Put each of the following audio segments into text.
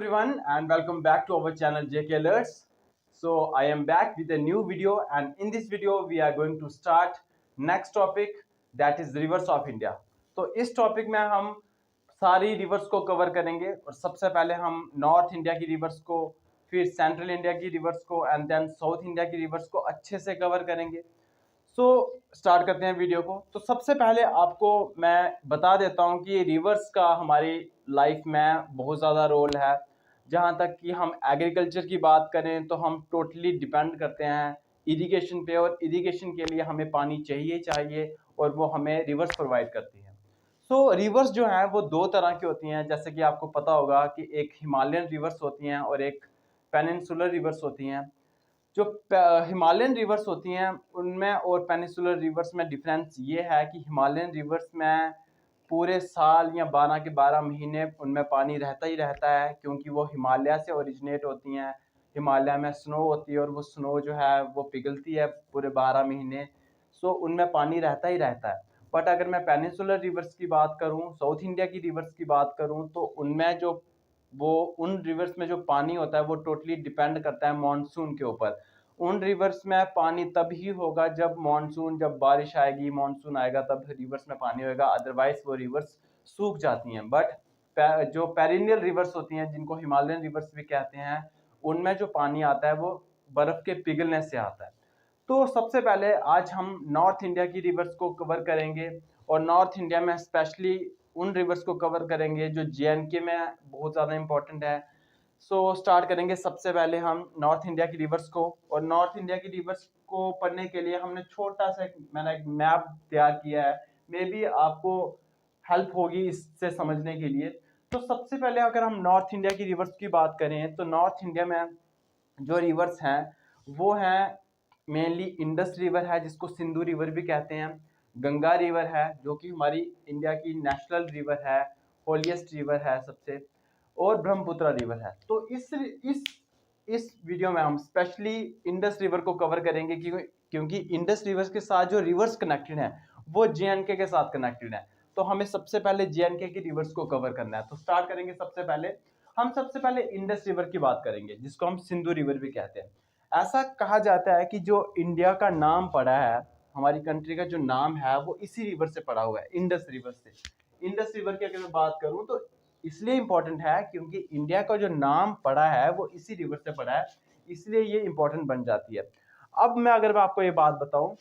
everyone and welcome back to our channel JK Alerts. So I am back with a new video, and in this video we are going to start next topic, that is rivers of India. तो इस topic में हम सारी reverse को cover करेंगे और सबसे पहले हम नॉर्थ इंडिया की रिवर्स को, फिर सेंट्रल इंडिया की रिवर्स को एंड देन साउथ इंडिया की रिवर्स को अच्छे से कवर करेंगे। स्टार्ट करते हैं वीडियो को। तो सबसे पहले आपको मैं बता देता हूं कि रिवर्स का हमारी लाइफ में बहुत ज़्यादा रोल है। जहां तक कि हम एग्रीकल्चर की बात करें तो हम टोटली डिपेंड करते हैं इरिगेशन पे, और इरिगेशन के लिए हमें पानी चाहिए चाहिए और वो हमें रिवर्स प्रोवाइड करती है। रिवर्स जो हैं वो दो तरह की होती हैं, जैसे कि आपको पता होगा कि एक हिमालयन रिवर्स होती हैं और एक पेनिनसुलर रिवर्स होती हैं। जो हिमालयन रिवर्स होती हैं उनमें और पेनिसुलर रिवर्स में डिफरेंस ये है कि हिमालयन रिवर्स में पूरे साल या 12 के 12 महीने उनमें पानी रहता ही रहता है, क्योंकि वो हिमालय से ओरिजिनेट होती हैं। हिमालय में स्नो होती है और वो स्नो जो है वो पिघलती है पूरे 12 महीने। उनमें पानी रहता ही रहता है। बट अगर मैं पेनिसुलर रिवर्स की बात करूं, साउथ इंडिया की रिवर्स की बात करूं, तो उनमें जो वो उन रिवर्स में जो पानी होता है वो टोटली डिपेंड करता है मॉनसून के ऊपर। उन रिवर्स में पानी तब ही होगा जब मॉनसून, जब बारिश आएगी, मॉनसून आएगा तब रिवर्स में पानी होगा, अदरवाइज वो रिवर्स सूख जाती हैं। बट जो पेरिनियल रिवर्स होती हैं, जिनको हिमालयन रिवर्स भी कहते हैं, उनमें जो पानी आता है वो बर्फ के पिघलने से आता है। तो सबसे पहले आज हम नॉर्थ इंडिया की रिवर्स को कवर करेंगे, और नॉर्थ इंडिया में स्पेशली उन रिवर्स को कवर करेंगे जो JNK में बहुत ज़्यादा इंपॉर्टेंट है। स्टार्ट करेंगे सबसे पहले हम नॉर्थ इंडिया की रिवर्स को। और नॉर्थ इंडिया की रिवर्स को पढ़ने के लिए हमने छोटा सा मैंने एक मैप तैयार किया है, मे बी आपको हेल्प होगी इससे समझने के लिए। तो सबसे पहले अगर हम नॉर्थ इंडिया की रिवर्स की बात करें तो नॉर्थ इंडिया में जो रिवर्स हैं वो हैं मेनली इंडस रिवर है, जिसको सिंधु रिवर भी कहते हैं। गंगा रिवर है जो कि हमारी इंडिया की नेशनल रिवर है, होलिएस्ट रिवर है सबसे, और ब्रह्मपुत्र रिवर है। तो इस वीडियो में हम स्पेशली इंडस रिवर को कवर करेंगे, क्योंकि इंडस रिवर के साथ जो रिवर्स कनेक्टेड है वो JNK के साथ कनेक्टेड है। तो हमें सबसे पहले JNK की रिवर्स को कवर करना है। तो स्टार्ट करेंगे सबसे पहले इंडस रिवर की बात करेंगे, जिसको हम सिंधु रिवर भी कहते हैं। ऐसा कहा जाता है कि जो इंडिया का नाम पड़ा है, हमारी कंट्री का जो नाम है वो इसी रिवर से पड़ा हुआ है, इंडस रिवर से। इंडस रिवर की अगर मैं बात करूं तो इसलिए इंपॉर्टेंट है क्योंकि इंडिया का जो नाम पड़ा है वो इसी रिवर से पड़ा है, इसलिए ये इंपॉर्टेंट बन जाती है। अब मैं अगर मैं आपको ये बात बताऊं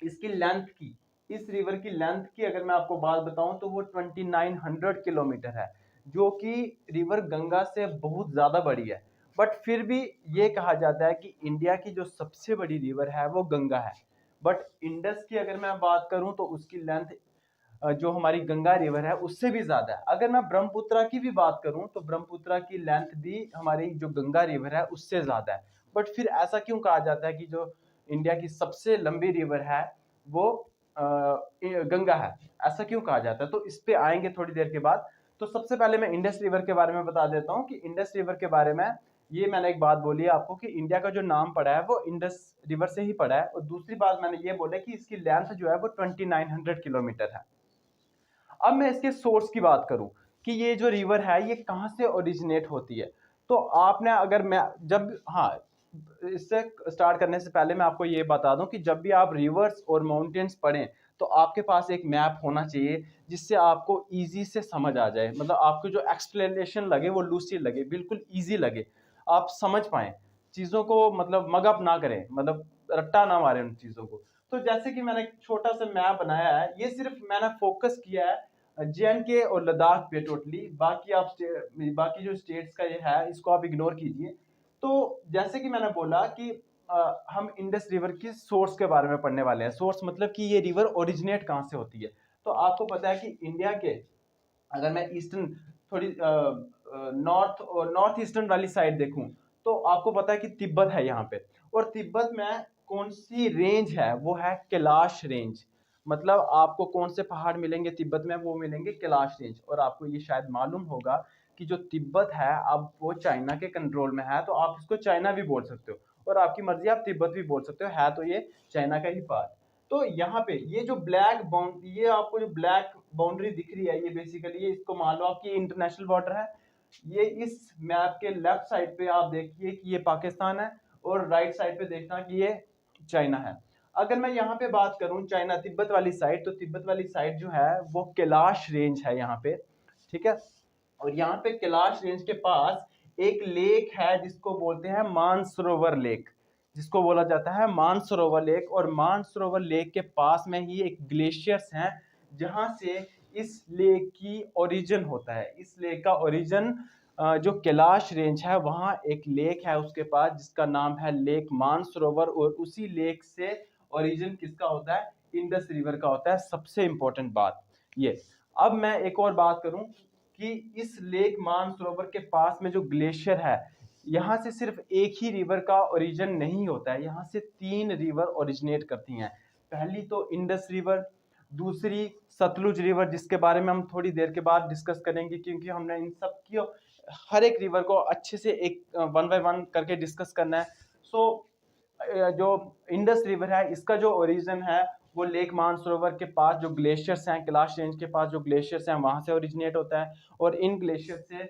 इसकी लेंथ की, इस रिवर की लेंथ की अगर मैं आपको बात बताऊं तो वो 2900 किलोमीटर है, जो कि रिवर गंगा से बहुत ज्यादा बड़ी है। बट फिर भी ये कहा जाता है कि इंडिया की जो सबसे बड़ी रिवर है वो गंगा है। बट इंडस की अगर मैं बात करूं तो उसकी लेंथ जो हमारी गंगा रिवर है उससे भी ज्यादा है। अगर मैं ब्रह्मपुत्र की भी बात करूं तो ब्रह्मपुत्र की लेंथ भी हमारी जो गंगा रिवर है उससे ज्यादा है। बट फिर ऐसा क्यों कहा जाता है कि जो इंडिया की सबसे लंबी रिवर है वो गंगा है, ऐसा क्यों कहा जाता है? तो इस पे आएंगे थोड़ी देर के बाद। तो सबसे पहले मैं इंडस रिवर के बारे में बता देता हूँ कि इंडस रिवर के बारे में ये मैंने एक बात बोली है आपको कि इंडिया का जो नाम पड़ा है वो इंडस रिवर से ही पड़ा है। और दूसरी बात मैंने ये बोला कि इसकी लेंथ जो है वो 2900 किलोमीटर है। अब मैं इसके सोर्स की बात करूं कि ये जो रिवर है ये कहां से ओरिजिनेट होती है, तो आपने अगर मैं जब हाँ इससे स्टार्ट करने से पहले मैं आपको ये बता दूं कि जब भी आप रिवर्स और माउंटेन्स पढ़ें तो आपके पास एक मैप होना चाहिए जिससे आपको इजी से समझ आ जाए, मतलब आपको जो एक्सप्लेनेशन लगे वो लूसी लगे, बिल्कुल इजी लगे, आप समझ पाए चीज़ों को, मतलब मगअप ना करें, मतलब रट्टा ना मारे उन चीज़ों को। तो जैसे कि मैंने एक छोटा सा मैप बनाया है, ये सिर्फ मैंने फोकस किया है JNK और लद्दाख पे टोटली, बाकी जो स्टेट्स का ये है इसको आप इग्नोर कीजिए। तो जैसे कि मैंने बोला कि हम इंडस रिवर की सोर्स के बारे में पढ़ने वाले हैं। सोर्स मतलब कि ये रिवर ओरिजिनेट कहाँ से होती है। तो आपको पता है कि इंडिया के, अगर मैं ईस्टर्न थोड़ी नॉर्थ और नॉर्थ ईस्टर्न वाली साइड देखूं तो आपको पता है कि तिब्बत है यहाँ पे। और तिब्बत में कौन सी रेंज है, वो है कैलाश रेंज। मतलब आपको कौन से पहाड़ मिलेंगे तिब्बत में, वो मिलेंगे कैलाश रेंज। और आपको ये शायद मालूम होगा कि जो तिब्बत है अब वो चाइना के कंट्रोल में है, तो आप इसको चाइना भी बोल सकते हो और आपकी मर्जी आप तिब्बत भी बोल सकते हो, है तो ये चाइना का ही पार्ट। तो यहाँ पे ये जो ये आपको जो ब्लैक बाउंड्री दिख रही है, ये बेसिकली ये इसको मान लो आपकी इंटरनेशनल बॉर्डर है। ये इस मैप के लेफ्ट साइड पे आप देखिए कि ये पाकिस्तान है और राइट साइड पे देखना कि ये चाइना है। अगर मैं यहाँ पे बात करूँ चाइना तिब्बत वाली साइड, तो तिब्बत वाली साइड जो है वो कैलाश रेंज है यहाँ पे, ठीक है। और यहाँ पे कैलाश रेंज के पास एक लेक है जिसको बोलते हैं मानसरोवर लेक, जिसको बोला जाता है मानसरोवर लेक। और मानसरोवर लेक के पास में ही एक ग्लेशियर्स हैं जहाँ से इस लेक की ओरिजिन होता है। इस लेक का ओरिजिन जो कैलाश रेंज है वहाँ एक लेक है उसके पास जिसका नाम है लेक मानसरोवर, और उसी लेक से ओरिजिन किसका होता है, इंडस रिवर का होता है। सबसे इंपॉर्टेंट बात ये। अब मैं एक और बात करूं कि इस लेक मानसरोवर के पास में जो ग्लेशियर है, यहाँ से सिर्फ एक ही रिवर का ओरिजिन नहीं होता है, यहाँ से 3 रिवर ओरिजिनेट करती हैं। पहली तो इंडस रिवर, दूसरी सतलुज रिवर जिसके बारे में हम थोड़ी देर के बाद डिस्कस करेंगे, क्योंकि हमने इन सब की हर एक रिवर को अच्छे से एक वन बाय वन करके डिस्कस करना है। सो जो इंडस रिवर है इसका जो ओरिजिन है वो लेक मानसरोवर के पास जो ग्लेशियर्स हैं, कैलाश रेंज के पास जो ग्लेशियर्स हैं वहां से ओरिजिनेट होता है। और इन ग्लेशियर से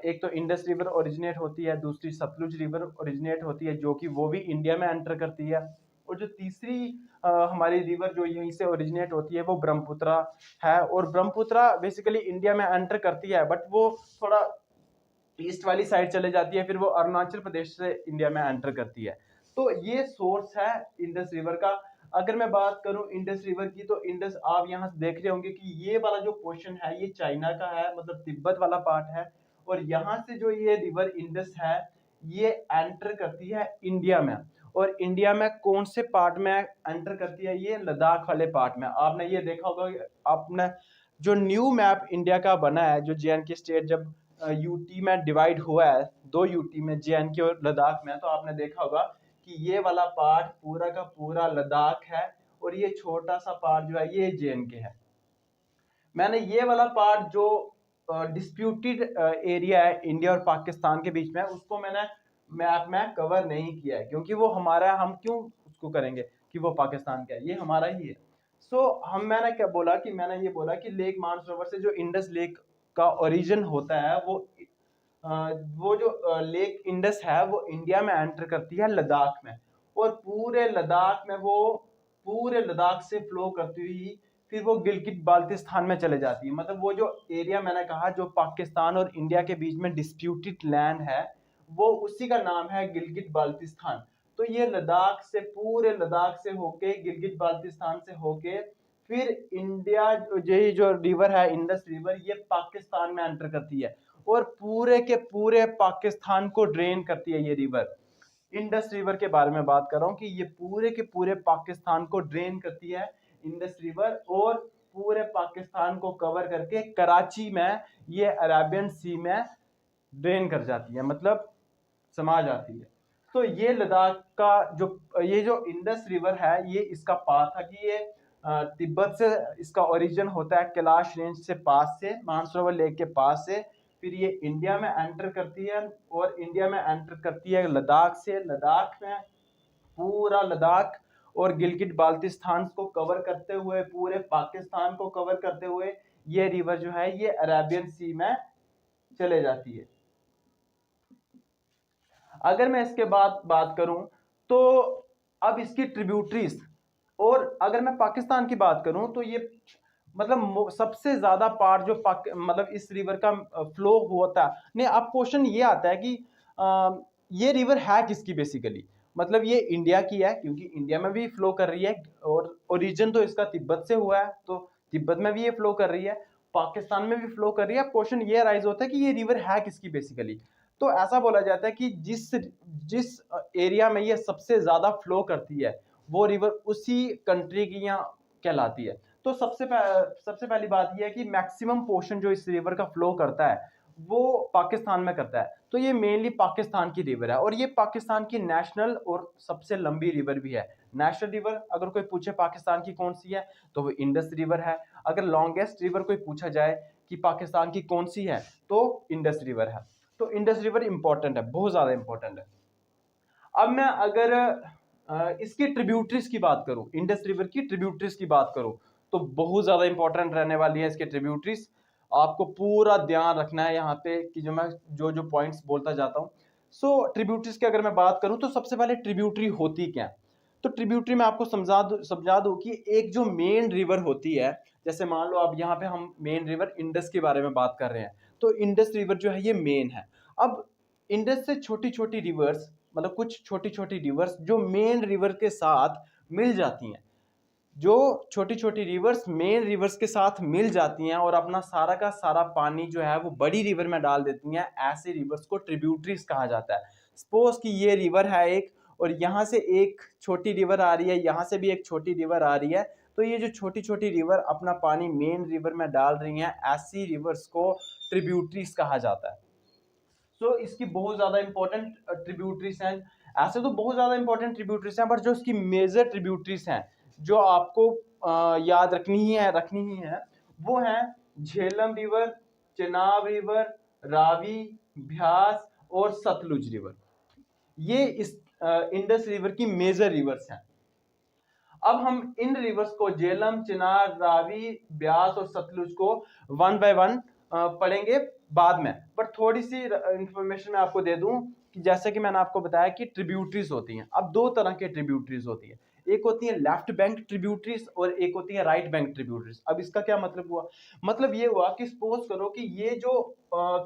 एक तो इंडस रिवर ओरिजिनेट होती है, दूसरी सतलुज रिवर ओरिजिनेट होती है जो कि वो भी इंडिया में एंटर करती है। और जो तीसरी हमारी रिवर जो यहीं से ओरिजिनेट होती है वो ब्रह्मपुत्रा है। और ब्रह्मपुत्रा बेसिकली इंडिया में एंटर करती है बट वो थोड़ा ईस्ट वाली साइड चले जाती है, फिर वो अरुणाचल प्रदेश से इंडिया में एंटर करती है। तो ये सोर्स है इंडस रिवर का। अगर मैं बात करूं इंडस रिवर की, तो इंडस आप यहाँ से देख रहे होंगे कि ये वाला जो पोर्शन है ये चाइना का है, मतलब तिब्बत वाला पार्ट है। और यहाँ से जो ये रिवर इंडस है ये एंटर करती है इंडिया में। और इंडिया में कौन से पार्ट में एंटर करती है, ये लद्दाख वाले पार्ट में। आपने ये देखा होगा, आपने जो न्यू मैप इंडिया का बना है, जो JNK स्टेट जब यूटी में डिवाइड हुआ है, 2 यूटी में JNK और लद्दाख में, तो आपने देखा होगा कि ये वाला पार्ट पूरा का पूरा लद्दाख है और ये छोटा सा पार्ट जो है ये JNK है। मैंने ये वाला पार्ट जो डिस्प्यूटेड एरिया है इंडिया और पाकिस्तान के बीच में, उसको मैंने मैप में कवर नहीं किया है, क्योंकि वो हमारा, हम क्यों उसको करेंगे कि वो पाकिस्तान का है, ये हमारा ही है। मैंने क्या बोला कि मैंने ये बोला कि लेक मानसरोवर से जो इंडस लेक का ओरिजिन होता है वो जो लेक इंडस है वो इंडिया में एंटर करती है लद्दाख में। और पूरे लद्दाख में वो पूरे लद्दाख से फ्लो करती हुई फिर वो गिलगित बाल्टिस्तान में चले जाती है। मतलब वो जो एरिया मैंने कहा जो पाकिस्तान और इंडिया के बीच में डिस्प्यूटेड लैंड है, वो उसी का नाम है गिलगित बाल्टिस्तान। तो ये लद्दाख से, पूरे लद्दाख से होके, गिलगित बाल्टिस्तान से होके फिर इंडिया, ये जो रिवर है इंडस रिवर, ये पाकिस्तान में एंटर करती है और पूरे के पूरे पाकिस्तान को ड्रेन करती है ये रिवर। इंडस रिवर के बारे में बात कर रहा हूँ कि ये पूरे के पूरे पाकिस्तान को ड्रेन करती है इंडस रिवर, और पूरे पाकिस्तान को कवर करके कराची में ये अरेबियन सी में ड्रेन कर जाती है, मतलब समा जाती है। तो ये लद्दाख का ये जो इंडस रिवर है ये इसका पाथ था कि ये तिब्बत से इसका ओरिजिन होता है, कैलाश रेंज से पास से, मानसरोवर लेक के पास से, फिर ये इंडिया में एंटर करती है और इंडिया में एंटर करती है लद्दाख से। लद्दाख में पूरा लद्दाख और गिलगित बाल्टिस्तान को कवर करते हुए, पूरे पाकिस्तान को कवर करते हुए ये रिवर जो है ये अरेबियन सी में चले जाती है। अगर मैं इसके बाद बात करूं तो अब इसकी ट्रिब्यूटरीज, और अगर मैं पाकिस्तान की बात करूं तो ये मतलब सबसे ज्यादा पार्ट जो मतलब इस रिवर का फ्लो होता है। नहीं, अब क्वेश्चन ये आता है कि ये रिवर है किसकी बेसिकली, मतलब ये इंडिया की है क्योंकि इंडिया में भी फ्लो कर रही है, और ओरिजिन तो इसका तिब्बत से हुआ है तो तिब्बत में भी ये फ्लो कर रही है, पाकिस्तान में भी फ्लो कर रही है। क्वेश्चन ये राइज होता है कि ये रिवर है किसकी बेसिकली। तो ऐसा बोला जाता है कि जिस जिस एरिया में ये सबसे ज्यादा फ्लो करती है वो रिवर उसी कंट्री की यहाँ कहलाती है। तो सबसे पहली बात यह है कि मैक्सिमम पोर्शन जो इस रिवर का फ्लो करता है वो पाकिस्तान में करता है। तो ये मेनली पाकिस्तान की रिवर है और ये पाकिस्तान की नेशनल और सबसे लंबी रिवर भी है। नेशनल रिवर अगर कोई पूछे पाकिस्तान की कौन सी है तो वो इंडस रिवर है। अगर लॉन्गेस्ट रिवर कोई पूछा जाए कि पाकिस्तान की कौन सी है तो इंडस रिवर है। तो इंडस रिवर इंपॉर्टेंट है, बहुत ज्यादा इंपॉर्टेंट है। अब मैं अगर इसकी ट्रिब्यूटरीज की बात करूं, इंडस रिवर की ट्रिब्यूटरीज की बात करूं, तो बहुत ज्यादा इंपॉर्टेंट रहने वाली है इसके ट्रिब्यूटरीज। आपको पूरा ध्यान रखना है यहाँ पे कि जो मैं जो पॉइंट्स बोलता जाता हूँ। सो ट्रिब्यूटरीज की अगर मैं बात करूँ तो सबसे पहले ट्रिब्यूटरी होती क्या है। तो ट्रिब्यूटरी में आपको समझा दूँ कि एक जो मेन रिवर होती है, जैसे मान लो अब यहाँ पे हम मेन रिवर इंडस के बारे में बात कर रहे हैं, तो इंडस रिवर जो है ये मेन है। अब इंडस से छोटी छोटी रिवर्स, मतलब कुछ छोटी छोटी रिवर्स जो मेन रिवर के साथ मिल जाती हैं, जो छोटी छोटी रिवर्स मेन रिवर्स के साथ मिल जाती हैं और अपना सारा का सारा पानी जो है वो बड़ी रिवर में डाल देती हैं, ऐसे रिवर्स को ट्रिब्यूटरीज कहा जाता है। सपोज कि ये रिवर है एक, और यहाँ से एक छोटी रिवर आ रही है, यहाँ से भी एक छोटी रिवर आ रही है, तो ये जो छोटी छोटी रिवर अपना पानी मेन रिवर में डाल रही हैं, ऐसी रिवर्स को ट्रिब्यूटरीज कहा जाता है। सो इसकी बहुत ज्यादा इंपॉर्टेंट ट्रिब्यूटरीज हैं। ऐसे तो बहुत ज्यादा इंपॉर्टेंट ट्रिब्यूटरीज हैं, बट जो इसकी मेजर ट्रिब्यूटरीज हैं जो आपको याद रखनी ही है, वो हैं झेलम रिवर, चेनाब रिवर, रावी, ब्यास और सतलुज रिवर। ये इस इंडस रिवर की मेजर रिवर्स हैं। अब हम इन रिवर्स को झेलम, चिनाब, रावी, ब्यास और सतलुज को वन बाय वन पढ़ेंगे बाद में। बट थोड़ी सी इंफॉर्मेशन मैं आपको दे दूं कि जैसे कि मैंने आपको बताया कि ट्रिब्यूटरीज होती हैं। अब दो तरह के ट्रिब्यूटरीज होती है, एक होती है लेफ्ट बैंक ट्रिब्यूटरीज और एक होती है राइट बैंक ट्रिब्यूटरीज। अब इसका क्या मतलब हुआ? मतलब ये हुआ कि सपोज करो कि ये जो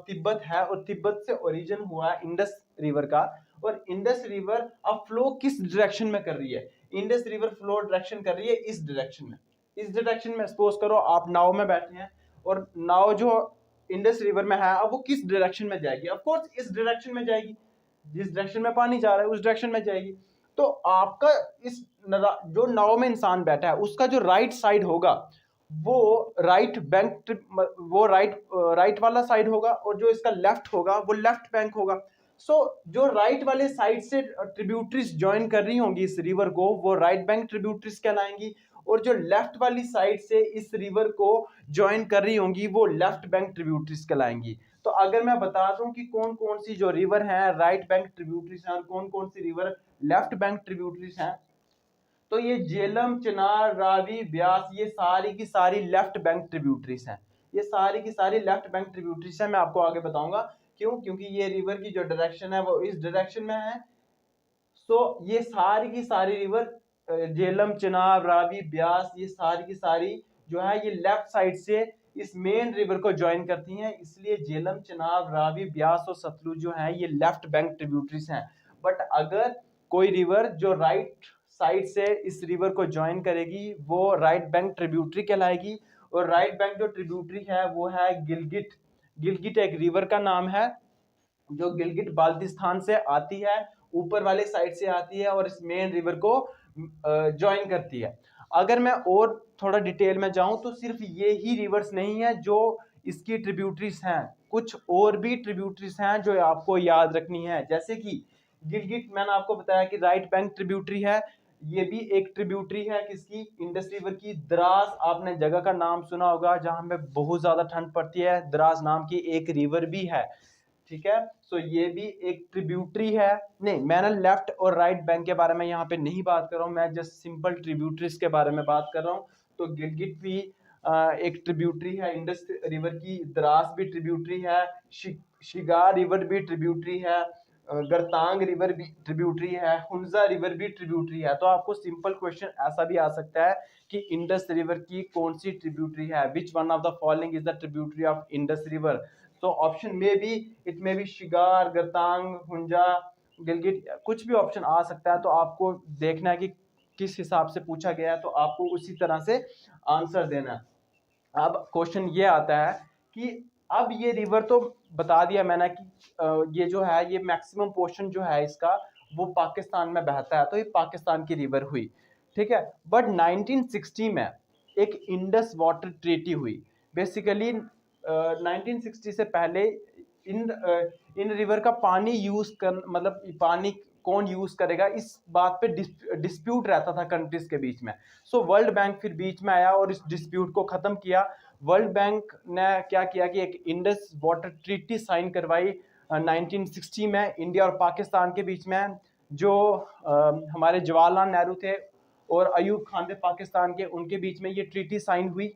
तिब्बत है और तिब्बत से ओरिजिन हुआ है इंडस रिवर का, और इंडस रिवर अब फ्लो किस डायरेक्शन में कर रही है? इंडस रिवर फ्लो डायरेक्शन कर रही है इस डायरेक्शन में। इस डायरेक्शन में सपोज करो आप नाव में बैठे हैं और नाव जो इंडस रिवर में है, अब वो किस डायरेक्शन में जाएगी? ऑफ कोर्स इस डायरेक्शन में जाएगी, जिस डायरेक्शन में पानी जा रहा है उस डायरेक्शन में जाएगी। तो आपका इस जो नाव में इंसान बैठा है उसका जो राइट साइड होगा वो राइट वाला साइड होगा, और जो इसका लेफ्ट होगा वो लेफ्ट बैंक होगा। सो जो राइट वाले साइड से ट्रिब्यूटरीज ज्वाइन कर रही होंगी इस रिवर को, वो राइट बैंक ट्रिब्यूटरीज कहलाएंगी, और जो लेफ्ट वाली साइड से इस रिवर को ज्वाइन कर रही होंगी वो लेफ्ट बैंक ट्रिब्यूटरीज कहलाएंगी। तो अगर मैं बता दूं कि कौन कौन सी जो रिवर हैं राइट बैंक ट्रिब्यूटरीज हैं और कौन कौन सी रिवर लेफ्ट बैंक ट्रिब्यूटरीज हैं, तो ये झेलम, चिनाब, रावी, ब्यास ये सारी की सारी लेफ्ट बैंक ट्रिब्यूटरीज हैं। ये सारी की सारी लेफ्ट बैंक ट्रिब्यूटरीज हैं। मैं आपको आगे बताऊंगा क्यों, क्योंकि ये रिवर की जो डायरेक्शन है वो इस डायरेक्शन में है। सो ये सारी की सारी रिवर झेलम, चिनाब, रावी, ब्यास ये सारी की सारी जो है ये लेफ्ट साइड से इस मेन रिवर को ज्वाइन करती हैं, इसलिए झेलम, चिनाब, रावी, ब्यास और सतलुज जो है ये लेफ्ट बैंक ट्रिब्यूटरीज हैं। बट अगर कोई रिवर जो राइट साइड से इस रिवर को ज्वाइन करेगी वो राइट बैंक ट्रिब्यूटरी कहलाएगी। और राइट बैंक जो ट्रिब्यूटरी है वो है गिलगिट। गिलगिट एक रिवर का नाम है जो गिलगिट बाल्टिस्तान से आती है, ऊपर वाले साइड से आती है और इस मेन रिवर को ज्वाइन करती है। अगर मैं और थोड़ा डिटेल में जाऊं तो सिर्फ ये ही रिवर्स नहीं है जो इसकी ट्रिब्यूटरीज हैं, कुछ और भी ट्रिब्यूटरीज हैं जो आपको याद रखनी है। जैसे कि गिलगिट मैंने आपको बताया कि राइट बैंक ट्रिब्यूटरी है, ये भी एक ट्रिब्यूटरी है किसकी? इंडस रिवर की। द्रास, आपने जगह का नाम सुना होगा जहां पे बहुत ज्यादा ठंड पड़ती है, द्रास नाम की एक रिवर भी है, ठीक है। सो ये भी एक ट्रिब्यूटरी है। नहीं, मैंने लेफ्ट और राइट बैंक के बारे में यहाँ पे नहीं बात कर रहा हूँ, मैं जस्ट सिंपल ट्रिब्यूटरीज के बारे में बात कर रहा हूँ। तो गिलगिट भी एक ट्रिब्यूटरी है इंडस रिवर की, द्रास भी ट्रिब्यूटरी है, शिगार रिवर भी ट्रिब्यूटरी है, गरतांग रिवर भी ट्रिब्यूटरी है, हुंजा रिवर भी ट्रिब्यूटरी है। तो आपको सिंपल क्वेश्चन ऐसा भी आ सकता है कि इंडस रिवर की कौन सी ट्रिब्यूटरी है, which one of the following is the tributary of Indus river. तो ऑप्शन में भी इट में भी शिगार, गरतांग, हुंजा, गिलगिट, कुछ भी ऑप्शन आ सकता है। तो आपको देखना है कि किस हिसाब से पूछा गया है, तो आपको उसी तरह से आंसर देना है। अब क्वेश्चन ये आता है कि अब ये रिवर तो बता दिया मैंने कि ये जो है ये मैक्सिमम पोर्शन जो है इसका वो पाकिस्तान में बहता है, तो ये पाकिस्तान की रिवर हुई, ठीक है। बट 1960 में एक इंडस वाटर ट्रीटी हुई। बेसिकली 1960 से पहले इन रिवर का पानी यूज कर, मतलब पानी कौन यूज करेगा इस बात पे डिस्प्यूट रहता था कंट्रीज के बीच में। सो वर्ल्ड बैंक फिर बीच में आया और इस डिस्प्यूट को खत्म किया। वर्ल्ड बैंक ने क्या किया कि एक इंडस वाटर ट्रीटी साइन करवाई 1960 में इंडिया और पाकिस्तान के बीच में। जो हमारे जवाहरलाल नेहरू थे और अयूब खान थे पाकिस्तान के, उनके बीच में ये ट्रीटी साइन हुई।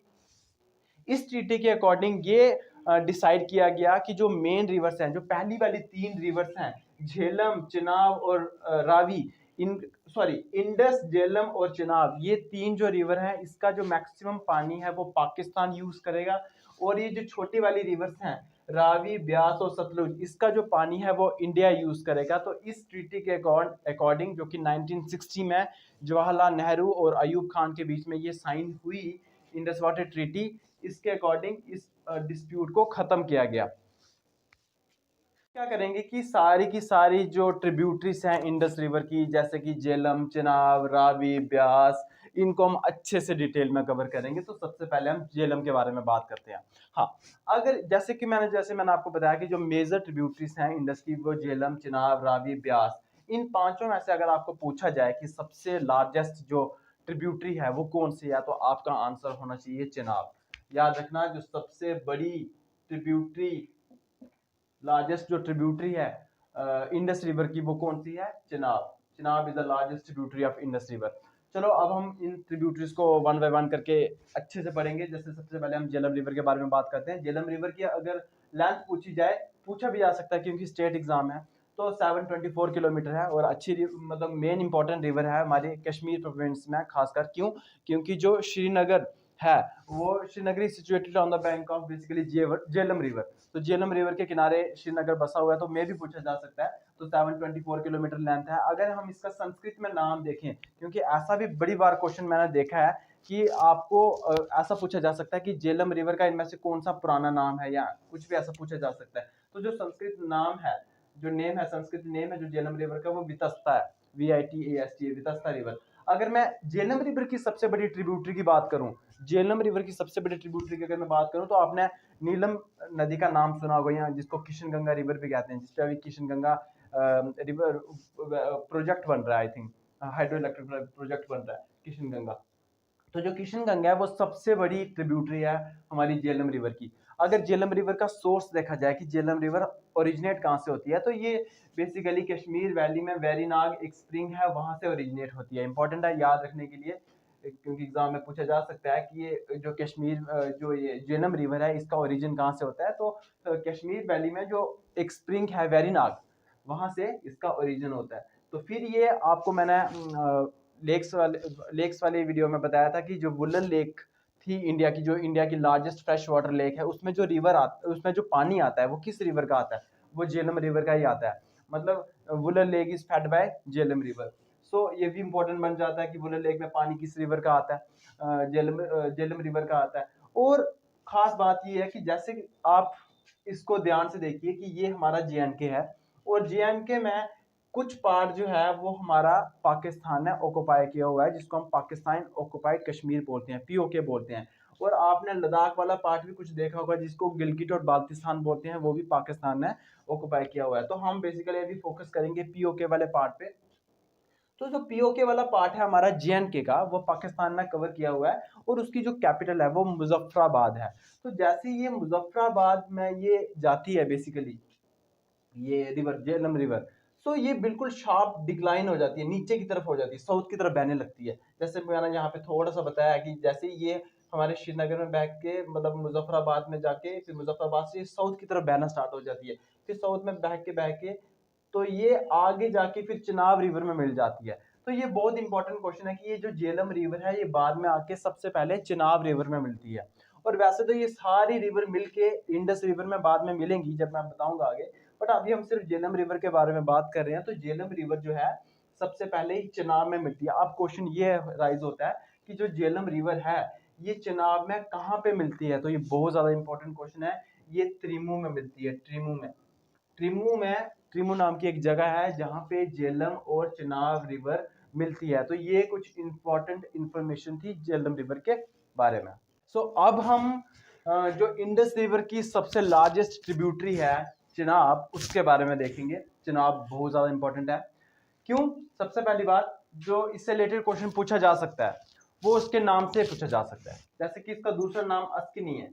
इस ट्रीटी के अकॉर्डिंग ये डिसाइड किया गया कि जो मेन रिवर्स हैं, जो पहली वाली 3 रिवर्स हैं, झेलम, चिनाब और रावी, इन सॉरी इंडस, झेलम और चिनाब, ये 3 जो रिवर हैं, इसका जो मैक्सिमम पानी है वो पाकिस्तान यूज करेगा। और ये जो छोटी वाली रिवर्स हैं, रावी, ब्यास और सतलुज, इसका जो पानी है वो इंडिया यूज करेगा। तो इस ट्रीटी के अकॉर्डिंग, जो कि 1960 में जवाहरलाल नेहरू और अयूब खान के बीच में ये साइन हुई, इंडस वाटर ट्रीटी, इसके अकॉर्डिंग इस डिस्प्यूट को खत्म किया गया। क्या करेंगे कि सारी की सारी जो ट्रिब्यूटरीज हैं इंडस रिवर की, जैसे कि झेलम, चिनाब, रावी, ब्यास, इनको हम अच्छे से डिटेल में कवर करेंगे। तो सबसे पहले हम झेलम के बारे में बात करते हैं। हाँ, अगर जैसे मैंने आपको बताया कि जो मेजर ट्रिब्यूटरीज हैं इंडस की, वो झेलम, चिनाब, रावी, ब्यास, इन पांचों में से अगर आपको पूछा जाए कि सबसे लार्जेस्ट जो ट्रिब्यूटरी है वो कौन सी है, तो आपका आंसर होना चाहिए चिनाब। याद रखना, जो सबसे बड़ी ट्रिब्यूटरी, लार्जेस्ट जो ट्रिब्यूटरी है इंडस रिवर की, वो कौन सी है? Chenab. Chenab is the largest tributary of Indus river. चलो अब हम इन ट्रिब्यूटरीज को वन बाय वन करके अच्छे से पढ़ेंगे। जैसे सबसे पहले हम झेलम रिवर के बारे में बात करते हैं। झेलम रिवर की अगर लेंथ पूछी जाए, पूछा भी जा सकता है क्योंकि स्टेट एग्जाम है, तो 724 किलोमीटर है और अच्छी मतलब मेन इंपॉर्टेंट रिवर है हमारे कश्मीर प्रोविंस में खासकर। क्यों? क्योंकि जो श्रीनगर है वो Srinagar situated on the bank of basically Jhelum river. तो झेलम रिवर के किनारे श्रीनगर बसा हुआ है, तो मे भी पूछा जा सकता है। तो 724 किलोमीटर लेंथ है। अगर हम इसका संस्कृत में नाम देखें, क्योंकि ऐसा भी बड़ी बार क्वेश्चन मैंने देखा है कि आपको ऐसा पूछा जा सकता है कि झेलम रिवर का इनमें से कौन सा पुराना नाम है, या कुछ भी ऐसा पूछा जा सकता है। तो जो संस्कृत नाम है, जो नेम है, संस्कृत नेम है जो झेलम रिवर का, वो वितस्ता है, VITASTA, वितस्ता रिवर। अगर मैं झेलम रिवर की सबसे बड़ी ट्रिब्यूटरी की बात करूं, झेलम रिवर की सबसे बड़ी ट्रिब्यूटरी की अगर मैं बात करूं, तो आपने नीलम नदी का नाम सुना होगा, यहाँ जिसको किशन गंगा रिवर भी कहते हैं, जिस पे अभी किशन गंगा रिवर प्रोजेक्ट बन रहा है, I think hydro electric project बन रहा है किशन गंगा। तो जो किशन गंगा है वो सबसे बड़ी ट्रिब्यूटरी है हमारी झेलम रिवर की। अगर झेलम रिवर का सोर्स देखा जाए कि झेलम रिवर ओरिजिनेट कहाँ से होती है, तो ये बेसिकली कश्मीर वैली में वेरीनाग एक स्प्रिंग है, वहां से ओरिजिनेट होती है। इंपॉर्टेंट है याद रखने के लिए, क्योंकि एग्जाम में पूछा जा सकता है कि ये जो कश्मीर जो ये झेलम रिवर है, इसका ओरिजिन कहाँ से होता है। तो कश्मीर वैली में जो एक स्प्रिंग है वेरीनाग, वहां से इसका ओरिजिन होता है। तो फिर ये आपको मैंने लेक्स वाले वीडियो में बताया था कि जो वुलन लेक थी इंडिया की, जो इंडिया की लार्जेस्ट फ्रेश वाटर लेक है, उसमें जो रिवर आता है, उसमें जो पानी आता है, वो किस रिवर का आता है? वो झेलम रिवर का ही आता है। मतलब Wular lake is fed by Jhelum river. So ये भी इंपॉर्टेंट बन जाता है कि वुलन लेक में पानी किस रिवर का आता है? झेलम रिवर का आता है। और खास बात ये है कि जैसे आप इसको ध्यान से देखिए कि ये हमारा JNK है, और JNK में कुछ पार्ट जो है वो हमारा पाकिस्तान ने ऑक्युपाई किया हुआ है, जिसको हम पाकिस्तान ऑक्युपाइड कश्मीर बोलते हैं, POK बोलते हैं। और आपने लद्दाख वाला पार्ट भी कुछ देखा होगा, जिसको गिलगिट और बाल्टिस्तान बोलते हैं, वो भी पाकिस्तान ने ऑक्युपाई किया हुआ है। तो हम बेसिकली अभी फोकस करेंगे POK वाले पार्ट पे। तो जो POK वाला पार्ट है हमारा JNK का, वो पाकिस्तान ने कवर किया हुआ है, और उसकी जो कैपिटल है वो मुजफ्फराबाद है। तो जैसे ये मुजफ्फराबाद में ये जाती है बेसिकली ये रिवर, झेलम रिवर, सो ये बिल्कुल शार्प डिक्लाइन हो जाती है, नीचे की तरफ हो जाती है, साउथ की तरफ बहने लगती है। जैसे मैंने यहाँ पे थोड़ा सा बताया कि जैसे ये हमारे श्रीनगर में बह के मतलब मुजफ्फराबाद में जाके फिर मुजफ्फराबाद से साउथ की तरफ बहना स्टार्ट हो जाती है, फिर साउथ में बह के तो ये आगे जाके फिर चिनाब रिवर में मिल जाती है। तो ये बहुत इंपॉर्टेंट क्वेश्चन है कि ये जो झेलम रिवर है, ये बाद में आके सबसे पहले चिनाब रिवर में मिलती है। और वैसे तो ये सारी रिवर मिलके इंडस रिवर में बाद में मिलेंगी, जब मैं बताऊंगा आगे। बट अभी हम सिर्फ झेलम रिवर के बारे में बात कर रहे हैं। तो झेलम रिवर जो है सबसे पहले ही चिनाब में मिलती है। अब क्वेश्चन ये राइज होता है कि जो झेलम रिवर है ये चिनाब में कहाँ पे मिलती है? तो ये बहुत ज्यादा इंपॉर्टेंट क्वेश्चन है। ये त्रिमू में मिलती है, त्रिमू में। त्रिमू नाम की एक जगह है जहाँ पे झेलम और चिनाब रिवर मिलती है। तो ये कुछ इंपॉर्टेंट इंफॉर्मेशन थी झेलम रिवर के बारे में। सो अब हम जो इंडस रिवर की सबसे लार्जेस्ट ट्रिब्यूटरी है चिनाब, उसके बारे में देखेंगे। चिनाब बहुत ज्यादा इंपॉर्टेंट है। क्यों? सबसे पहली बात, जो इससे रिलेटेड क्वेश्चन पूछा जा सकता है वो उसके नाम से पूछा जा सकता है। जैसे कि इसका दूसरा नाम अस्किनी है,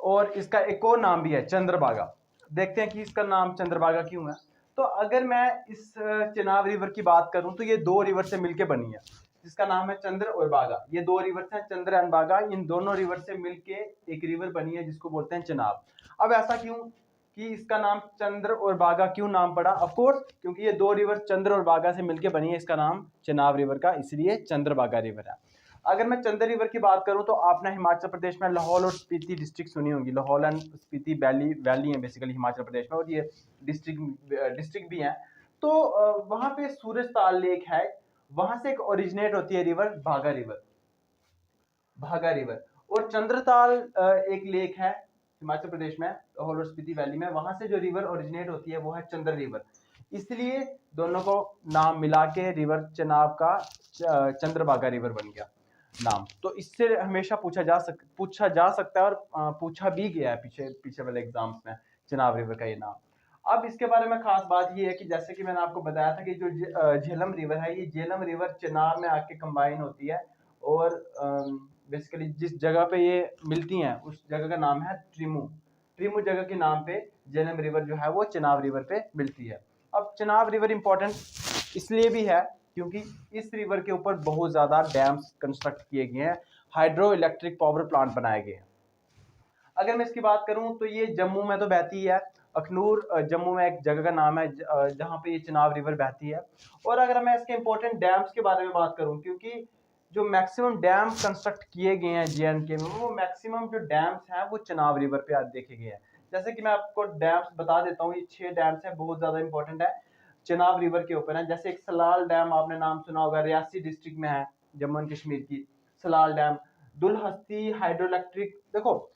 और इसका एक और नाम भी है चंद्रभागा। देखते हैं कि इसका नाम चंद्रभागा क्यों है। तो अगर मैं इस चिनाब रिवर की बात करूं, तो ये दो रिवर से मिलकर बनी है। जिसका नाम है चंद्र और बागा। ये दो रिवर्स हैं, चंद्र एंड बागा। इन दोनों रिवर से मिलके एक रिवर बनी है जिसको बोलते हैं चिनाब। अब ऐसा क्यों कि इसका नाम चंद्र और बागा क्यों नाम पड़ा? ऑफ कोर्स क्योंकि ये दो रिवर चंद्र और बागा से मिलके बनी है, इसका नाम चिनाब रिवर का, इसलिए चंद्रबागा रिवर है। अगर मैं चंद्र रिवर की बात करूं तो आपने हिमाचल प्रदेश में लाहौल और स्पीति डिस्ट्रिक्ट सुनी होगी। लाहौल एंड स्पीति वैली है बेसिकली हिमाचल प्रदेश में, और ये डिस्ट्रिक्ट भी हैं। तो वहां पे सूरज ताल लेक है, वहां से एक ओरिजिनेट होती है रिवर भागा रिवर, भागा रिवर। और चंद्रताल एक लेक है हिमाचल प्रदेश में, लाहौल और स्पीति वैली में, वहां से जो रिवर ओरिजिनेट होती है वो है चंद्र रिवर। इसलिए दोनों को नाम मिला के रिवर चनाब का चंद्रभागा रिवर बन गया नाम। तो इससे हमेशा पूछा जा सकता है, और पूछा भी गया है पीछे वाले एग्जाम्स में चनाब रिवर का ये नाम। अब इसके बारे में खास बात ये है कि जैसे कि मैंने आपको बताया था कि जो झेलम रिवर है, ये झेलम रिवर चनाब में आके कंबाइन होती है, और बेसिकली जिस जगह पे ये मिलती हैं उस जगह का नाम है ट्रिमू। ट्रिमू जगह के नाम पे झेलम रिवर जो है वो चिनाब रिवर पे मिलती है। अब चिनाब रिवर इंपॉर्टेंट इसलिए भी है क्योंकि इस रिवर के ऊपर बहुत ज़्यादा डैम्स कंस्ट्रक्ट किए गए हैं, हाइड्रो इलेक्ट्रिक पावर प्लांट बनाए गए हैं। अगर मैं इसकी बात करूं तो ये जम्मू में तो बहती है, अखनूर जम्मू में एक जगह का नाम है जहां पे ये चिनाब रिवर बहती है। और अगर मैं इसके इंपॉर्टेंट डैम्स के बारे में बात करूं, क्योंकि जो मैक्सिमम डैम कंस्ट्रक्ट किए गए हैं JNK में, वो मैक्सिमम जो डैम्स हैं वो चिनाब रिवर पे आज देखे गए हैं। जैसे कि मैं आपको डैम्स बता देता हूँ, ये 6 डैम्स हैं, बहुत ज्यादा इंपॉर्टेंट है, चिनाब रिवर के ऊपर है। जैसे एक सलाल डैम आपने नाम सुना होगा, रियासी डिस्ट्रिक्ट में है, जम्मू एंड कश्मीर की Salal dam. Dulhasti hydro electric, देखो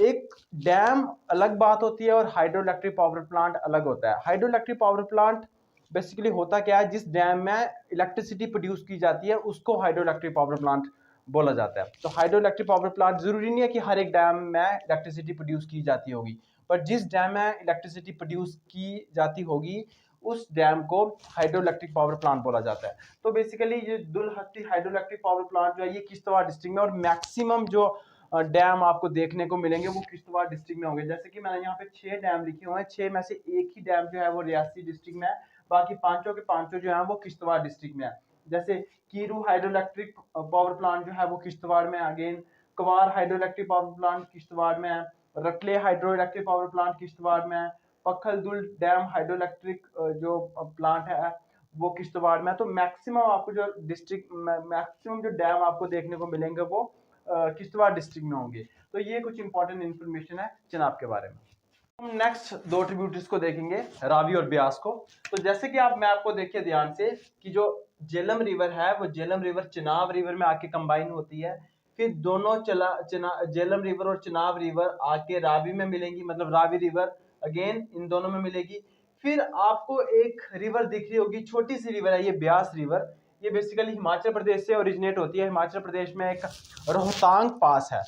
एक डैम अलग बात होती है और हाइड्रो इलेक्ट्रिक पावर प्लांट अलग होता है। Hydro electric power plant basically होता क्या है, जिस डैम में इलेक्ट्रिसिटी प्रोड्यूस की जाती है उसको हाइड्रो इलेक्ट्रिक पावर प्लांट बोला जाता है। तो हाइड्रो इलेक्ट्रिक पावर प्लांट जरूरी नहीं है कि हर एक डैम में इलेक्ट्रिसिटी प्रोड्यूस की जाती होगी, पर जिस डैम में इलेक्ट्रिसिटी प्रोड्यूस की जाती होगी उस डैम को हाइड्रो इलेक्ट्रिक पावर प्लांट बोला जाता है। तो बेसिकली ये Dulhasti hydro electric power plant जो है ये किश्तवाड़ डिस्ट्रिक्ट में, और मैक्सिमम जो डैम आपको देखने को मिलेंगे वो किश्तवाड़ डिस्ट्रिक्ट में होंगे। जैसे कि मैंने यहाँ पे 6 डैम लिखे हुए हैं, 6 में से एक ही डैम जो है वो रियासी डिस्ट्रिक्ट में है, बाकी पांचों के पांचों जो है वो किश्तवाड़ डिस्ट्रिक्ट में है। जैसे Kiru hydro electric power plant जो है वो किश्तवाड़ में, again Kwar hydro electric power plant Kishtwar में है, Ratle hydro electric power plant Kishtwar में है, पखलदुल डैम हाइड्रो इलेक्ट्रिक जो प्लांट है वो किश्तवाड़ में है। तो मैक्सिमम आपको जो डिस्ट्रिक्ट मैक्सिमम जो डैम आपको देखने को मिलेंगे वो किश्तवाड़ डिस्ट्रिक्ट में होंगे। तो ये कुछ इंपॉर्टेंट इंफॉर्मेशन है चिनाब के बारे में। हम नेक्स्ट दो ट्रिब्यूटरीज को देखेंगे, रावी और ब्यास को। तो जैसे कि मैं आपको देखिए ध्यान से कि जो झेलम रिवर है वो झेलम रिवर चिनाब रिवर में आके कंबाइन होती है, फिर दोनों झेलम रिवर और चिनाब रिवर आके रावी में मिलेंगी, मतलब रावी रिवर अगेन इन दोनों में मिलेगी। फिर आपको एक रिवर दिख रही होगी, छोटी सी रिवर है ये ब्यास रिवर। ये बेसिकली हिमाचल प्रदेश से ओरिजिनेट होती है। हिमाचल प्रदेश में एक रोहतांग पास है,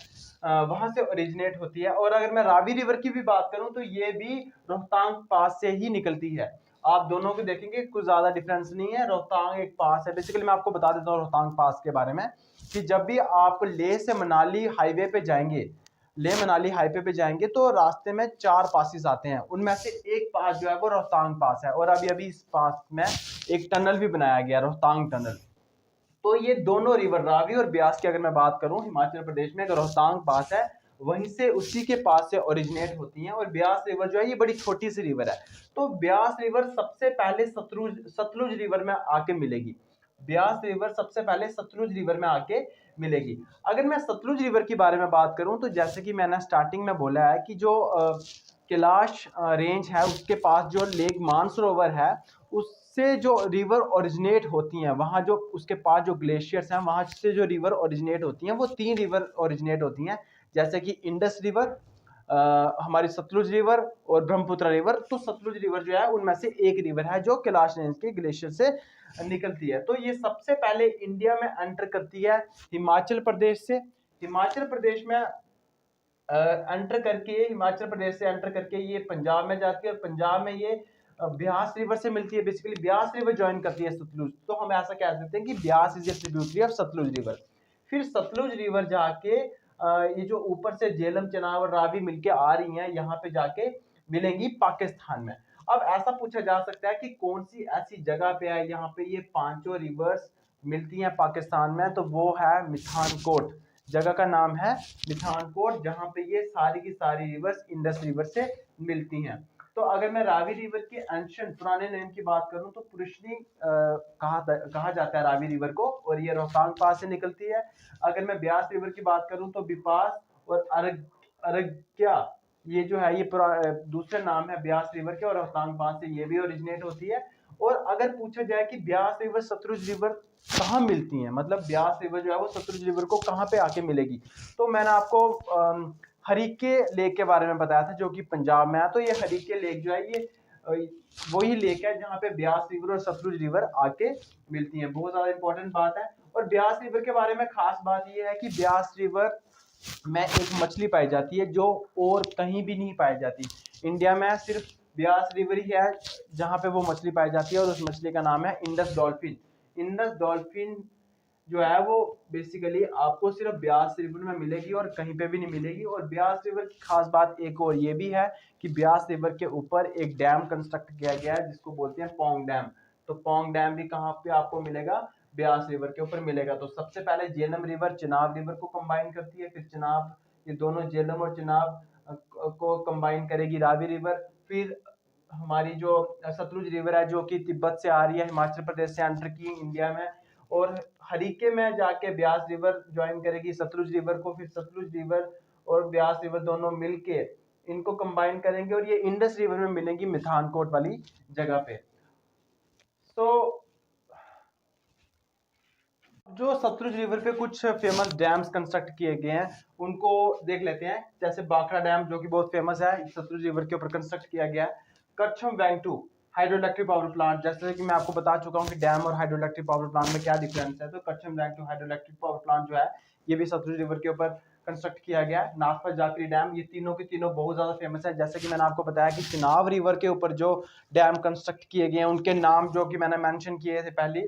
वहां से ओरिजिनेट होती है। और अगर मैं रावी रिवर की भी बात करूं तो ये भी रोहतांग पास से ही निकलती है। आप दोनों को देखेंगे कुछ ज्यादा डिफरेंस नहीं है, रोहतांग एक पास है। बेसिकली मैं आपको बता देता हूँ रोहतांग पास के बारे में कि जब भी आप लेह से मनाली हाईवे पे जाएंगे, लेह मनाली हाईवे पे जाएंगे तो रास्ते में 4 पासिस आते हैं, उनमें से एक पास जो है वो रोहतांग पास है। और अभी इस पास में एक टनल भी बनाया गया, रोहतांग टनल। तो ये दोनों रिवर रावी और ब्यास की अगर मैं बात करूं, हिमाचल प्रदेश में एक रोहतांग पास है, वहीं से उसी के पास से ओरिजिनेट होती हैं। और ब्यास रिवर जो है ये बड़ी छोटी सी रिवर है। तो ब्यास रिवर सबसे पहले सतलुज रिवर में आके मिलेगी। ब्यास रिवर सबसे पहले सतलुज रिवर में आके मिलेगी। अगर मैं सतलुज रिवर के बारे में बात करूं तो जैसे कि मैंने स्टार्टिंग में बोला है कि जो कैलाश रेंज है उसके पास जो लेक मानसरोवर है उससे जो रिवर ओरिजिनेट होती हैं, वहाँ जो उसके पास जो ग्लेशियर्स हैं वहाँ से जो रिवर ओरिजिनेट होती हैं वो 3 रिवर ओरिजिनेट होती हैं, जैसे कि इंडस रिवर, हमारी सतलुज रिवर और ब्रह्मपुत्र रिवर। तो सतलुज रिवर जो है उनमें से एक रिवर है जो कैलाश रेंज के ग्लेशियर से निकलती है। तो ये सबसे पहले इंडिया में एंटर करती है हिमाचल प्रदेश से। हिमाचल प्रदेश में एंटर करके हिमाचल प्रदेश से एंटर करके ये पंजाब में जाती है, और पंजाब में ये ब्यास रिवर से मिलती है। बेसिकली ब्यास रिवर ज्वाइन करती है सतलुज। तो हम ऐसा कह सकते हैं कि Beas is a tributary of Sutlej river. फिर सतलुज रिवर जाके ये जो ऊपर से झेलम चनाब और रावी मिलके आ रही हैं, यहाँ पे जाके मिलेंगी पाकिस्तान में। अब ऐसा पूछा जा सकता है कि कौन सी ऐसी जगह पे है यहाँ पे ये पांचों रिवर्स मिलती हैं पाकिस्तान में, तो वो है मिठानकोट। जगह का नाम है मिठानकोट, जहाँ पे ये सारी की सारी रिवर्स इंडस रिवर से मिलती हैं। तो अगर मैं रावी रिवर के एंशिएंट पुराने नेम की बात करूं तो पुरुषनी कहा जाता है रावी रिवर को, और ये रोहतांग पास से निकलती है। अगर मैं ब्यास रिवर की बात करूं तो बिपास और अरग्या, ये जो है ये दूसरे नाम है ब्यास रिवर के, और रोहतांग पास से ये भी ओरिजिनेट होती है। और अगर पूछा जाए कि ब्यास रिवर सतलुज रिवर कहाँ मिलती हैं, मतलब ब्यास रिवर जो है वो सतलुज रिवर को कहाँ पे आके मिलेगी, तो मैंने आपको हरीके लेक के बारे में बताया था जो कि पंजाब में है। तो ये हरीके लेक जो है ये वही लेक है जहाँ पे ब्यास रिवर और सतलुज रिवर आके मिलती हैं। बहुत ज्यादा इंपॉर्टेंट बात है। और ब्यास रिवर के बारे में खास बात यह है कि ब्यास रिवर में एक मछली पाई जाती है जो और कहीं भी नहीं पाई जाती। इंडिया में सिर्फ ब्यास रिवर ही है जहाँ पे वो मछली पाई जाती है, और उस मछली का नाम है इंडस डॉल्फिन। इंडस डॉल्फिन जो है वो बेसिकली आपको सिर्फ ब्यास रिवर में मिलेगी और कहीं पे भी नहीं मिलेगी। और ब्यास रिवर की खास बात एक और ये भी है कि ब्यास रिवर के ऊपर एक डैम कंस्ट्रक्ट किया गया है जिसको बोलते हैं पौंग डैम। तो पौंग डैम भी कहाँ पे आपको मिलेगा, ब्यास रिवर के ऊपर मिलेगा। तो सबसे पहले झेलम रिवर चिनाब रिवर को कंबाइन करती है, फिर चिनाब, ये दोनों झेलम और चिनाब को कंबाइन करेगी रावी रिवर। फिर हमारी जो सतलुज रिवर है जो कि तिब्बत से आ रही है, हिमाचल प्रदेश से एंटर की इंडिया में, और हरीके में जाके ब्यास रिवर ज्वाइन करेगी सतलुज रिवर को। फिर सतलुज रिवर और ब्यास रिवर दोनों मिलके इनको कंबाइन करेंगे और ये इंडस रिवर में मिलेंगी मिठानकोट वाली जगह पे। तो जो सतलुज रिवर पे कुछ फेमस डैम्स कंस्ट्रक्ट किए गए हैं उनको देख लेते हैं। जैसे बाखड़ा डैम जो कि बहुत फेमस है, सतलुज रिवर के ऊपर कंस्ट्रक्ट किया गया है। कच्छम वेंगटू हाइड्रोइलेक्ट्रिक पावर प्लांट, जैसे कि मैं आपको बता चुका हूं कि डैम और हाइड्रोइलेक्ट्रिक पावर प्लांट में क्या डिफरेंस है। तो कच्छम वेंगटू हाइड्रोइलेक्ट्रिक पावर प्लांट जो है ये भी सतलुज रिवर के ऊपर कंस्ट्रक्ट किया गया है। नागपर जाखरी डैम, ये तीनों के तीनों बहुत ज्यादा फेमस है। जैसे कि मैंने आपको बताया कि चिनाब रिवर के ऊपर जो डैम कंस्ट्रक्ट किए गए हैं उनके नाम जो कि मैंने मेंशन किए थे पहली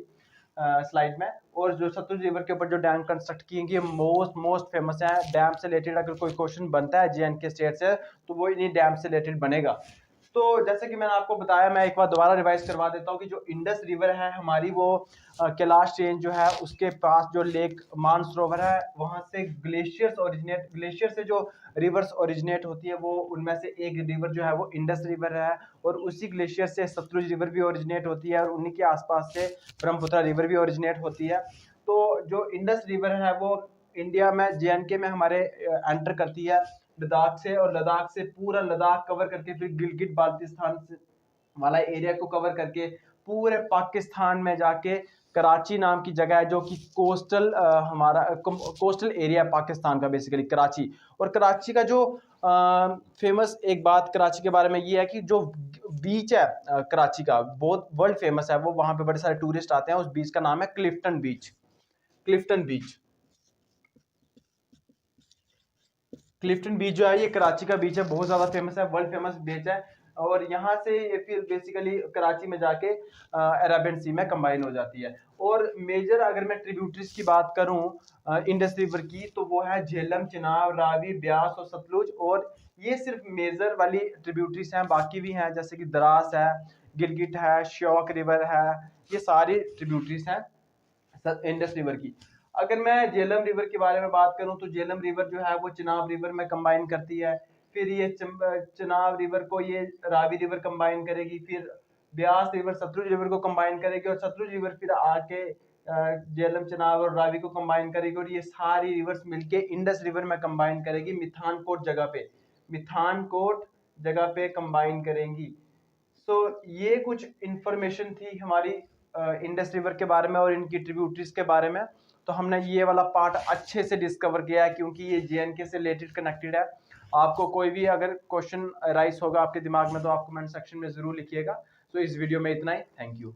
स्लाइड में, और जो सतलुज रिवर के ऊपर जो डैम कंस्ट्रक्ट किए गए मोस्ट फेमस है। डैम से रिलेटेड अगर कोई क्वेश्चन बनता है JNK स्टेट से तो वो इन्हीं डैम से रिलेटेड बनेगा। तो जैसे कि मैंने आपको बताया, मैं एक बार दोबारा रिवाइज करवा देता हूँ कि जो इंडस रिवर है हमारी वो कैलाश रेंज जो है उसके पास जो लेक मानसरोवर है वहां से ग्लेशियर से जो रिवर्स ओरिजिनेट होती है वो उनमें से एक रिवर जो है वो इंडस रिवर है, और उसी ग्लेशियर से सतलुज रिवर भी ओरिजिनेट होती है, और उन्हीं के आसपास से ब्रह्मपुत्र रिवर भी ओरिजिनेट होती है। तो जो इंडस रिवर है वो इंडिया में JNK में हमारे एंटर करती है लद्दाख से, और लद्दाख से पूरा लद्दाख कवर करके फिर गिलगित बाल्टिस्तान वाला एरिया को कवर करके पूरे पाकिस्तान में जाके कराची नाम की जगह है जो कि कोस्टल हमारा कोस्टल एरिया पाकिस्तान का बेसिकली कराची। और कराची का जो फेमस एक बात कराची के बारे में ये है कि जो बीच है कराची का बहुत वर्ल्ड फेमस है, वो वहां पे बड़े सारे टूरिस्ट आते हैं। उस बीच का नाम है क्लिफ्टन बीच। क्लिफ्टन बीच क्लिफ्टन बीच जो है ये कराची का बीच है, बहुत ज्यादा फेमस है, वर्ल्ड फेमस बीच है। और यहाँ से ये फिर बेसिकली कराची में जाके अरेबियन सी में कंबाइन हो जाती है। और मेजर अगर मैं ट्रिब्यूटरीज की बात करूं इंडस रिवर की, तो वो है झेलम, चिनाब, रावी, ब्यास और सतलुज। और ये सिर्फ मेजर वाली ट्रिब्यूटरीज हैं, बाकी भी हैं जैसे कि द्रास है, गिलगिट है, श्योक रिवर है, ये सारी ट्रिब्यूटरीज हैं इंडस रिवर की। अगर मैं झेलम रिवर के बारे में बात करूं तो झेलम रिवर जो है वो चिनाब रिवर में कंबाइन करती है। फिर ये चिनाब रिवर को ये रावी रिवर कंबाइन करेगी, फिर ब्यास रिवर सतलुज रिवर को कंबाइन करेगी, और सतलुज रिवर फिर आके झेलम, चिनाब और रावी को कंबाइन करेगी, और ये सारी रिवर्स मिलके इंडस रिवर में कंबाइन करेगी मिठानकोट जगह पे कंबाइन करेंगी। सो ये कुछ इंफॉर्मेशन थी हमारी इंडस रिवर के बारे में और इनकी ट्रिब्यूटरीज के बारे में। तो हमने ये वाला पार्ट अच्छे से डिस्कवर किया है क्योंकि ये JNK से रिलेटेड कनेक्टेड है। आपको कोई भी अगर क्वेश्चन राइज होगा आपके दिमाग में तो आप कमेंट सेक्शन में जरूर लिखिएगा। तो इस वीडियो में इतना ही। Thank you.